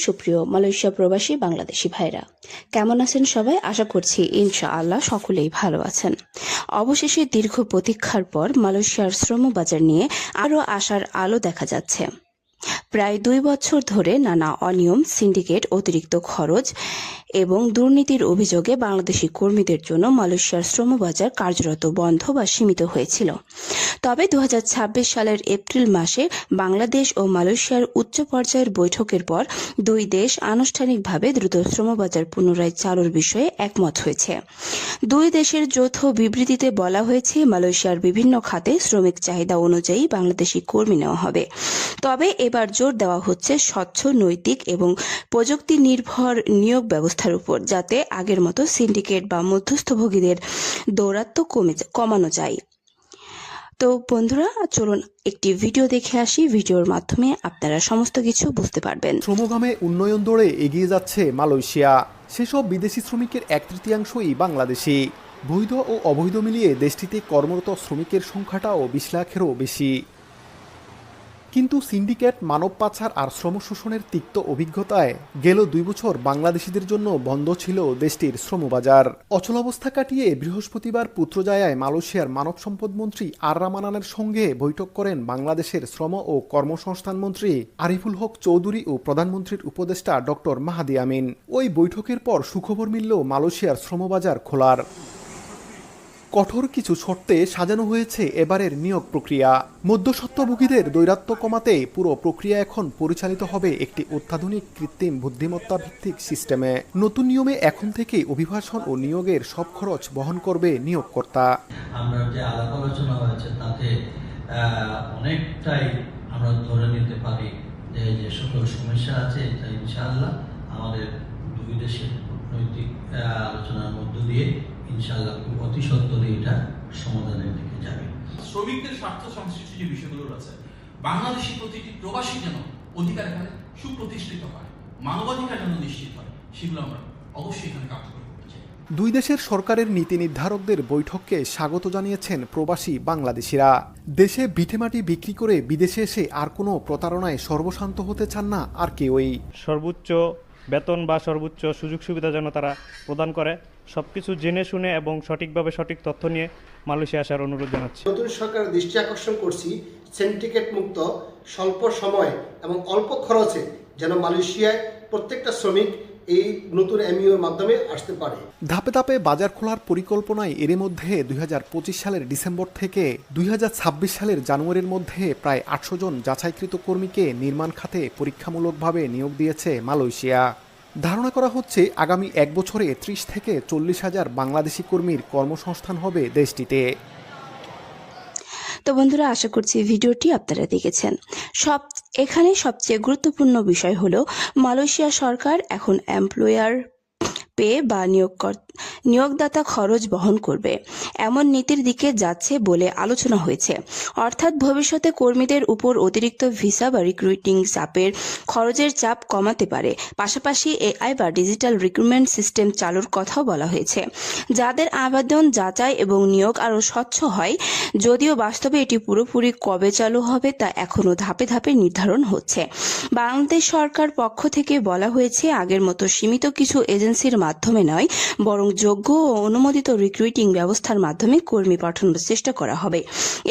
সুপ্রিয় মালয়েশিয়া প্রবাসী বাংলাদেশি ভাইরা, কেমন আছেন সবাই? আশা করছি ইনশাআল্লাহ সকলেই ভালো আছেন। অবশেষে দীর্ঘ প্রতীক্ষার পর মালয়েশিয়ার শ্রম বাজার নিয়ে আরও আশার আলো দেখা যাচ্ছে। প্রায় 2 বছর ধরে নানা অনিয়ম, সিন্ডিকেট, অতিরিক্ত খরচ এবং দুর্নীতির অভিযোগে বাংলাদেশি কর্মীদের জন্য মালয়েশিয়ার শ্রমবাজার কার্যরত বন্ধ বা সীমিত হয়েছিল। তবে 2026 সালের এপ্রিল মাসে বাংলাদেশ ও মালয়েশিয়ার উচ্চ পর্যায়ের বৈঠকের পর দুই দেশ আনুষ্ঠানিকভাবে দ্রুত শ্রমবাজার পুনরায় চালুর বিষয়ে একমত হয়েছে। দুই দেশের যৌথ বিবৃতিতে বলা হয়েছে, মালয়েশিয়ার বিভিন্ন খাতে শ্রমিক চাহিদা অনুযায়ী বাংলাদেশি কর্মী নেওয়া হবে। তবে এবার জোর দেওয়া হচ্ছে স্বচ্ছ, নৈতিক এবং প্রযুক্তি নির্ভর নিয়োগ ব্যবস্থার উপর, যাতে আগের মতো সিন্ডিকেট বা মধ্যস্থভোগীদের দৌরাত্ম্য কমানো যায়। তো বন্ধুরা, চলুন একটি ভিডিও দেখে আসি। ভিডিওর মাধ্যমে আপনারা সমস্ত কিছু বুঝতে পারবেন। শ্রমগামে উন্নয়ন দৌড়ে এগিয়ে যাচ্ছে মালয়েশিয়া। সেসব বিদেশি শ্রমিকের 1/3 বাংলাদেশি। বৈধ ও অবৈধ মিলিয়ে দেশটিতে কর্মরত শ্রমিকের সংখ্যাটাও 20 লাখেরও বেশি। কিন্তু সিন্ডিকেট, মানব পাচার আর শ্রম শোষণের তিক্ত অভিজ্ঞতায় গেল 2 বছর বাংলাদেশিদের জন্য বন্ধ ছিল দেশটির শ্রমবাজার। অচলাবস্থা কাটিয়ে বৃহস্পতিবার পুত্রজায়ায় মালয়েশিয়ার মানব সম্পদ মন্ত্রী আর রামানানের সঙ্গে বৈঠক করেন বাংলাদেশের শ্রম ও কর্মসংস্থান মন্ত্রী আরিফুল হক চৌধুরী ও প্রধানমন্ত্রীর উপদেষ্টা ডক্টর মাহাদি আমিন। ওই বৈঠকের পর সুখবর মিলল মালয়েশিয়ার শ্রমবাজার খোলার। কঠোর কিছু শর্তে সাজানো হয়েছে এবারের নিয়োগ প্রক্রিয়া। মধ্যস্বত্বভোগীদের দৌরাত্ম্য কমাতে পুরো প্রক্রিয়া এখন পরিচালিত হবে একটি অত্যাধুনিক কৃত্রিম বুদ্ধিমত্তা ভিত্তিক সিস্টেমে। নতুন নিয়মে এখন থেকে অভিবাসন ও নিয়োগের সব খরচ বহন করবে নিয়োগকর্তা। আমরা যে আলাপ আলোচনা হয়েছে তাতে অনেকটাই আমরা ধরে নিতে পারি যে সকল সমস্যা আছে, এটা ইনশাআল্লাহ আমাদের দুই দেশের কূটনৈতিক আলোচনার মধ্য দিয়ে ইনশাআল্লাহ খুব অতি সত্বরই এটা সমাধানের দিকে যাবে। শ্রমিকদের স্বার্থ সংশ্লিষ্ট যে বিষয়গুলো রয়েছে, বাংলাদেশি প্রতিটি প্রবাসী যেন অধিকার এখানে সুপ্রতিষ্ঠিত হয়, মানবাধিকার যেন নিশ্চিত হয়, সেগুলো আমরা অবশ্যই এখানে কার্যকর করতে চাই। দুই দেশের সরকারের নীতি নির্ধারকদের বৈঠককে স্বাগত জানিয়েছেন প্রবাসী বাংলাদেশিরা। দেশে ভিটেমাটি বিক্রি করে বিদেশে এসে আর কোনো প্রতারণায় সর্বশান্ত হতে চান না আর কেউই। সর্বোচ্চ বেতন বা সর্বোচ্চ সুযোগ সুবিধা যেন তারা প্রদান করে, সবকিছু জেনে শুনে এবং সঠিকভাবে সঠিক তথ্য নিয়ে মালয়েশিয়া আসার অনুরোধ জানাচ্ছি। নতুন সরকারের দৃষ্টি আকর্ষণ করছি সিন্ডিকেট মুক্ত, স্বল্প সময় এবং অল্প খরচে যেন মালয়েশিয়ায় প্রত্যেকটা শ্রমিক এই নতুন এমইউর মাধ্যমে আসতে পারে। ধাপে ধাপে বাজার খোলার পরিকল্পনায় এর মধ্যে 2025 সালের ডিসেম্বর থেকে 2026 সালের জানুয়ারির মধ্যে প্রায় 800 জন যাচাইকৃত কর্মীকে নির্মাণ খাতে পরীক্ষামূলকভাবে নিয়োগ দিয়েছে মালয়েশিয়া। ধারণা করা হচ্ছে আগামী 1 বছরে 30 থেকে 40 হাজার বাংলাদেশি কর্মীর কর্মসংস্থান হবে দেশটিতে। তো বন্ধুরা, আশা করছি ভিডিওটি আপনারা দেখেছেন। এখানে সবচেয়ে গুরুত্বপূর্ণ বিষয় হলো, মালয়েশিয়া সরকার এখন এমপ্লয়ার পে বা নিয়োগদাতা খরচ বহন করবে এমন নীতির দিকে যাচ্ছে বলে আলোচনা হয়েছে। অর্থাৎ ভবিষ্যতে কর্মীদের উপর অতিরিক্ত ভিসা বা রিক্রুটিং চাপের খরচের চাপ কমাতে পারে। পাশাপাশি এআই বা ডিজিটাল রিক্রুটমেন্ট সিস্টেম চালুর কথাও বলা হয়েছে, যাদের আবেদন, যাচাই এবং নিয়োগ আরও স্বচ্ছ হয়। যদিও বাস্তবে এটি পুরোপুরি কবে চালু হবে তা এখনও ধাপে ধাপে নির্ধারণ হচ্ছে। বাংলাদেশ সরকার পক্ষ থেকে বলা হয়েছে, আগের মতো সীমিত কিছু এজেন্সির মাধ্যমে নয়, বরং যোগ্য ও অনুমোদিত রিক্রুটিং ব্যবস্থার মাধ্যমে কর্মী পাঠানোর চেষ্টা করা হবে।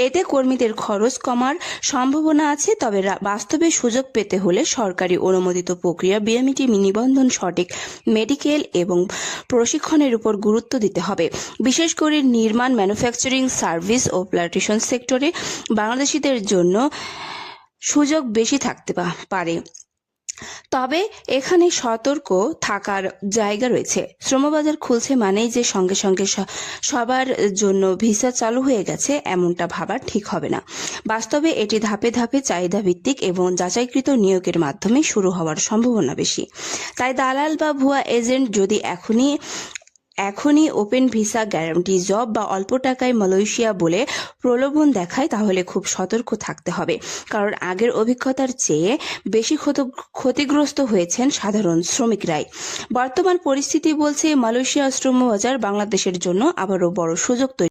এতে কর্মীদের খরচ কমার সম্ভাবনা আছে। তবে বাস্তবে সুযোগ পেতে হলে সরকারি অনুমোদিত প্রক্রিয়া, বিএমইটি নিবন্ধন, সঠিক মেডিকেল এবং প্রশিক্ষণের উপর গুরুত্ব দিতে হবে। বিশেষ করে নির্মাণ, ম্যানুফ্যাকচারিং, সার্ভিস ও প্ল্যান্টেশন সেক্টরে বাংলাদেশিদের জন্য সুযোগ বেশি থাকতে পারে। তবে এখানে সতর্ক থাকার জায়গা রয়েছে। শ্রমবাজার খুলছে মানেই যে সঙ্গে সঙ্গে সবার জন্য ভিসা চালু হয়ে গেছে, এমনটা ভাবা ঠিক হবে না। বাস্তবে এটি ধাপে ধাপে চাহিদা ভিত্তিক এবং যাচাইকৃত নিয়োগের মাধ্যমে শুরু হওয়ার সম্ভাবনা বেশি। তাই দালাল বা ভুয়া এজেন্ট যদি এখনই ওপেন ভিসা, গ্যারান্টি জব বা অল্প টাকায় মালয়েশিয়া বলে প্রলোভন দেখায়, তাহলে খুব সতর্ক থাকতে হবে। কারণ আগের অভিজ্ঞতার চেয়ে বেশি ক্ষতিগ্রস্ত হয়েছেন সাধারণ শ্রমিকরাই। বর্তমান পরিস্থিতি বলছে, মালয়েশিয়া শ্রমবাজার বাংলাদেশের জন্য আবারও বড় সুযোগ তৈরি